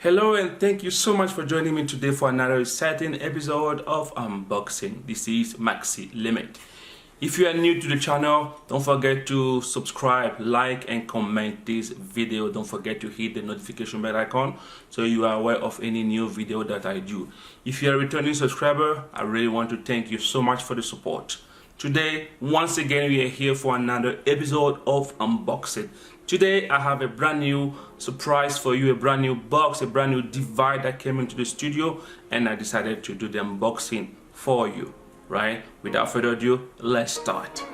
Hello and thank you so much for joining me today for another exciting episode of unboxing. This is Maxi Limit. If you are new to the channel, don't forget to subscribe, like and comment this video. Don't forget to hit the notification bell icon so you are aware of any new video that I do. If you are a returning subscriber, I really want to thank you so much for the support. Today, once again, we are here for another episode of unboxing. Today, I have a brand new surprise for you, a brand new box, a brand new device that came into the studio, and I decided to do the unboxing for you, right? Without further ado, let's start.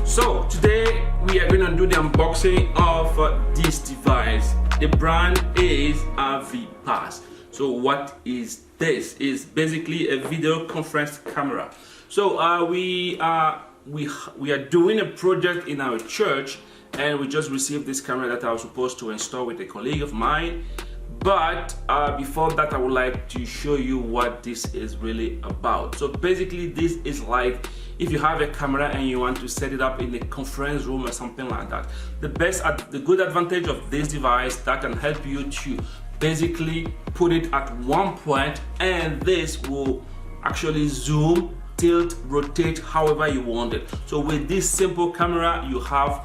So today we are going to do the unboxing of this device. The brand is AVIPAS. So what is this? Is basically a video conference camera. So we are doing a project in our church, and we just received this camera that I was supposed to install with a colleague of mine. But before that, I would like to show you what this is really about. So basically, this is like if you have a camera and you want to set it up in a conference room or something like that. The good advantage of this device that can help you to basically put it at one point, and this will actually zoom, tilt, rotate however you want it. So with this simple camera, you have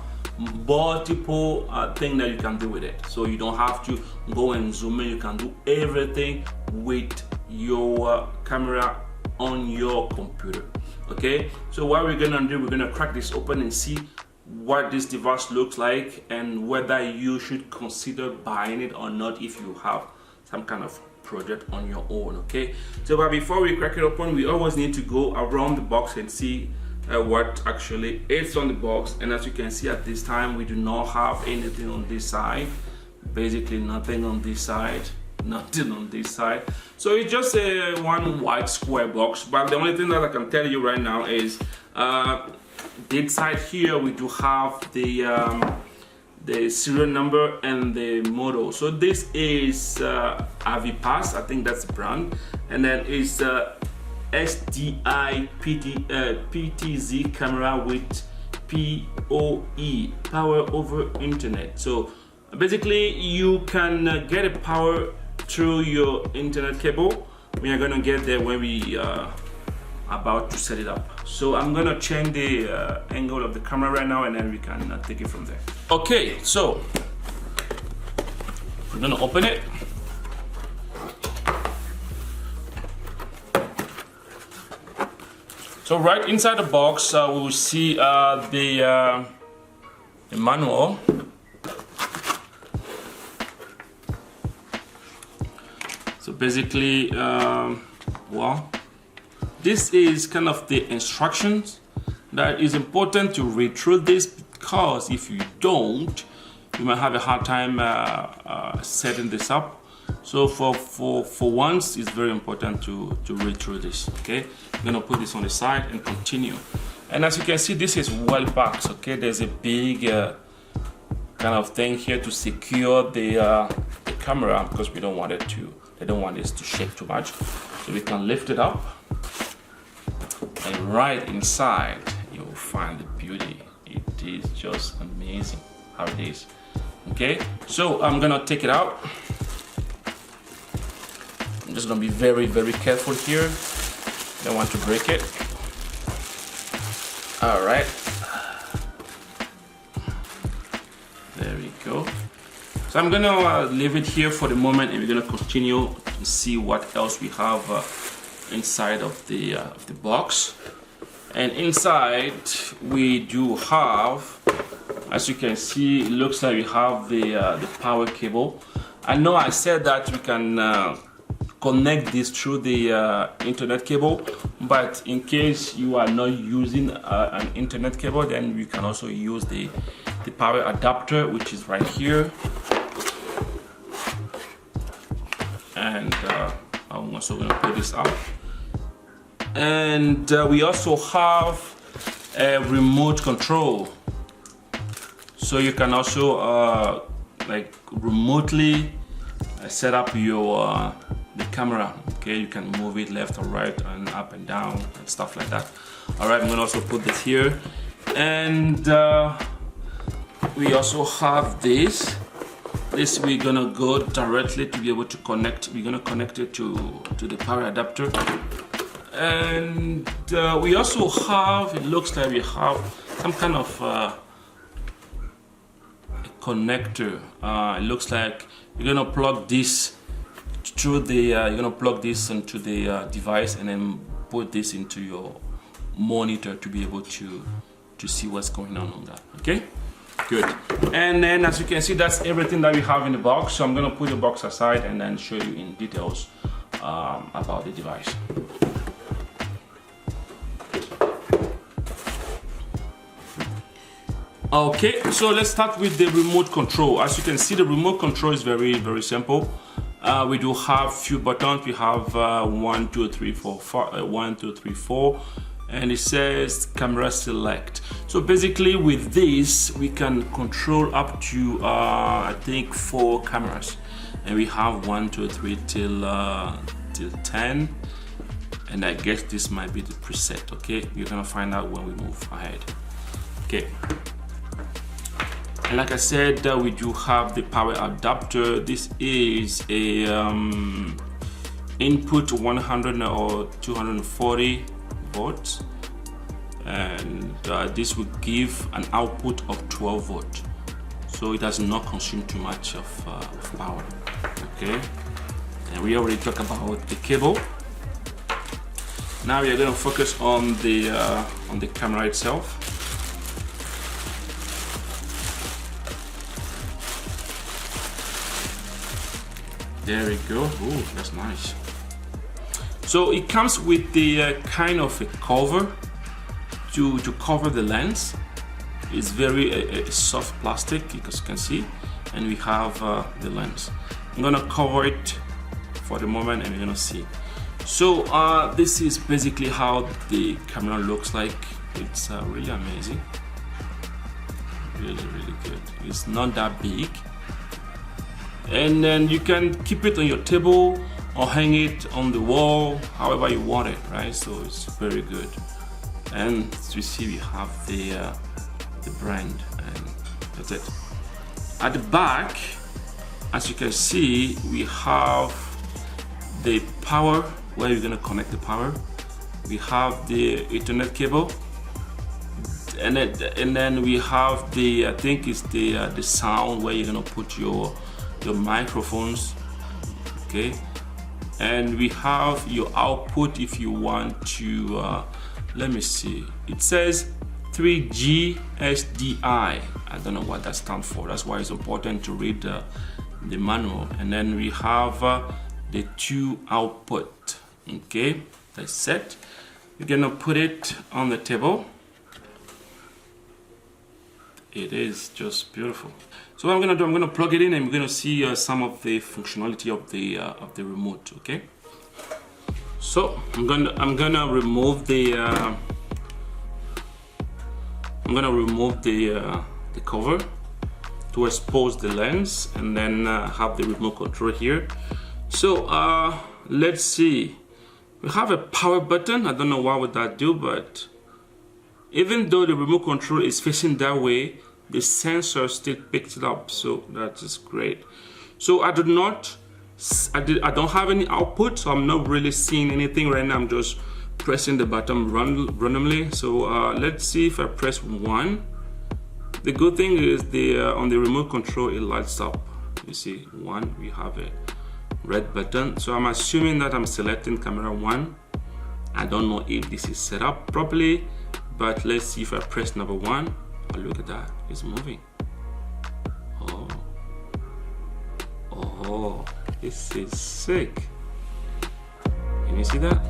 multiple things that you can do with it. So you don't have to go and zoom in. You can do everything with your camera on your computer. Okay, so what we're gonna do, we're gonna crack this open and see what this device looks like and whether you should consider buying it or not if you have some kind of project on your own. Okay, so but before we crack it open, we always need to go around the box and see what actually is on the box. And as you can see, at this time we do not have anything on this side, basically nothing on this side, nothing on this side. So it's just a one white square box. But the only thing that I can tell you right now is this side here we do have the serial number and the model. So this is AVIPAS, I think that's the brand, and then it's SDI PTZ camera with PoE, power over internet. So basically you can get a power through your internet cable. We are going to get there when we are about to set it up. So I'm going to change the angle of the camera right now, and then we can take it from there. Okay, so we're going to open it. So right inside the box, we will see the manual. So basically, well, this is kind of the instructions. That is important to read through this, because if you don't, you might have a hard time setting this up. So for once, it's very important to read through this. Okay, I'm gonna put this on the side and continue. And as you can see, this is well packed. Okay, there's a big kind of thing here to secure the camera, because we don't want it to. They don't want this to shake too much. So we can lift it up, and right inside you will find the beauty. It is just amazing how it is. Okay, so I'm gonna take it out. I'm just gonna be very, very careful here. Don't want to break it. All right. There we go. So I'm gonna leave it here for the moment, and we're gonna continue to see what else we have inside of the box. And inside we do have, as you can see, it looks like we have the power cable. I know I said that we can connect this through the internet cable, but in case you are not using an internet cable, then we can also use the power adapter, which is right here. And I'm also going to put this out. And we also have a remote control, so you can also like remotely set up your the camera. Okay, you can move it left or right and up and down and stuff like that. All right, I'm gonna also put this here. And we also have this. This we're gonna go directly to be able to connect. We're gonna connect it to the power adapter. And we also have, it looks like we have some kind of connector. It looks like you're gonna plug this through the you're gonna plug this into the device and then put this into your monitor to be able to see what's going on that. Okay, good. And then as you can see, that's everything that we have in the box. So I'm gonna put the box aside and then show you in details about the device. Okay, so let's start with the remote control. As you can see, the remote control is very, very simple. We do have few buttons. We have 1, 2, 3, 4, 1, 2, 3, 4, and it says camera select. So basically with this, we can control up to I think 4 cameras, and we have 1, 2, 3 till 10. And I guess this might be the preset. Okay, you're gonna find out when we move ahead. Okay. And like I said, we do have the power adapter. This is a input 100 or 240 volts, and this will give an output of 12 volts. So it does not consume too much of power. Okay, and we already talked about the cable. Now we are going to focus on the camera itself. There we go. Oh, that's nice. So it comes with the kind of a cover to cover the lens. It's very soft plastic, as you can see, and we have the lens. I'm gonna cover it for the moment, and we're gonna see. So this is basically how the camera looks like. It's really amazing. Really, really good. It's not that big. And then you can keep it on your table or hang it on the wall, however you want it, right? So it's very good. And as you see, we have the brand, and that's it. At the back, as you can see, we have the power, where you're gonna connect the power. We have the Ethernet cable, and then we have the, I think it's the sound, where you're gonna put your microphones. Okay, and we have your output if you want to let me see, it says 3G SDI. I don't know what that stands for. That's why it's important to read the manual. And then we have the 2 output. Okay, that's set. You're gonna put it on the table. It is just beautiful. So what I'm gonna do, I'm gonna plug it in, and we're gonna see some of the functionality of the remote. Okay. So I'm gonna remove the the cover to expose the lens, and then have the remote control here. So let's see. We have a power button. I don't know what would that do, but even though the remote control is facing that way, the sensor still picks it up, so that is great. So I don't have any output, so I'm not really seeing anything right now. I'm just pressing the button randomly. So let's see if I press 1. The good thing is on the remote control, it lights up. You see 1, we have a red button. So I'm assuming that I'm selecting camera 1. I don't know if this is set up properly, but let's see if I press number 1. Oh, look at that, it's moving. Oh, this is sick. Can you see that?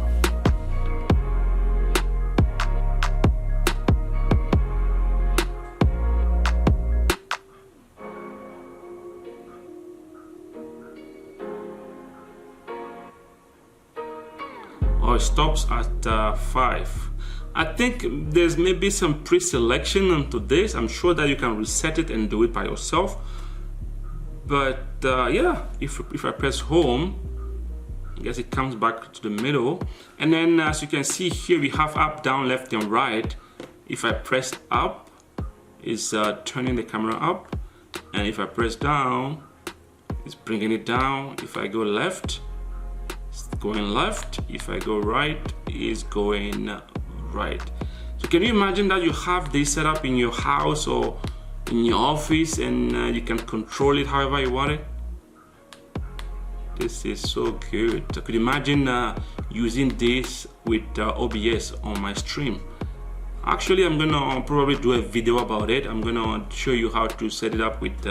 Oh, it stops at 5. I think there's maybe some pre-selection onto this. I'm sure that you can reset it and do it by yourself. But yeah, if I press home, I guess it comes back to the middle. And then as you can see here, we have up, down, left, and right. If I press up, it's turning the camera up, and if I press down, it's bringing it down. If I go left, it's going left. If I go right, it's going right. So can you imagine that you have this set up in your house or in your office, and you can control it however you want it? This is so good. I could imagine using this with OBS on my stream. Actually, I'm gonna probably do a video about it. I'm gonna show you how to set it up with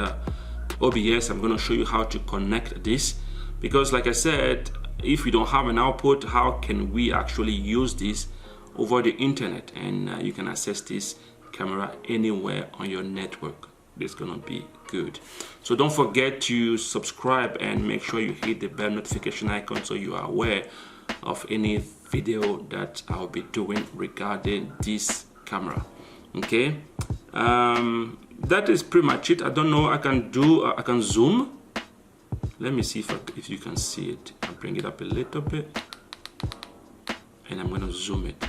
OBS. I'm gonna show you how to connect this, because like I said, if we don't have an output, how can we actually use this over the internet? And you can access this camera anywhere on your network. It's gonna be good. So don't forget to subscribe and make sure you hit the bell notification icon so you are aware of any video that I'll be doing regarding this camera. Okay, that is pretty much it. I don't know, I can zoom. Let me see if you can see it. I'll bring it up a little bit and I'm going to zoom it,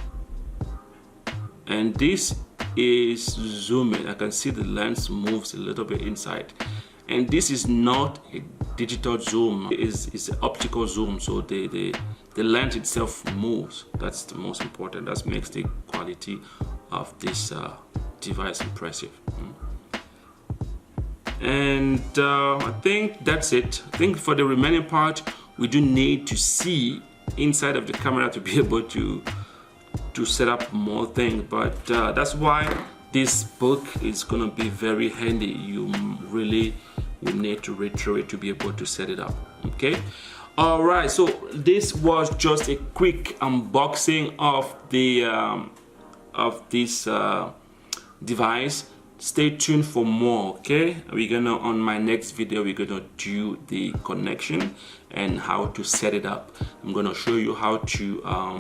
and this is zooming. I can see the lens moves a little bit inside, and this is not a digital zoom, it's an optical zoom, so the lens itself moves. That's the most important. That makes the quality of this device impressive. And I think that's it. I think for the remaining part, we do need to see inside of the camera to be able to set up more things, but that's why this book is gonna be very handy. You really will need to read through it to be able to set it up. Okay, all right, so this was just a quick unboxing of the this device. Stay tuned for more. Okay, we're gonna, on my next video, we're gonna do the connection and how to set it up. I'm gonna show you how to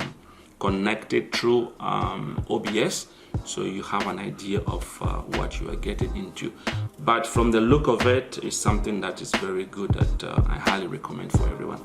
connect it through OBS, so you have an idea of what you are getting into. But from the look of it, it's something that is very good that I highly recommend for everyone.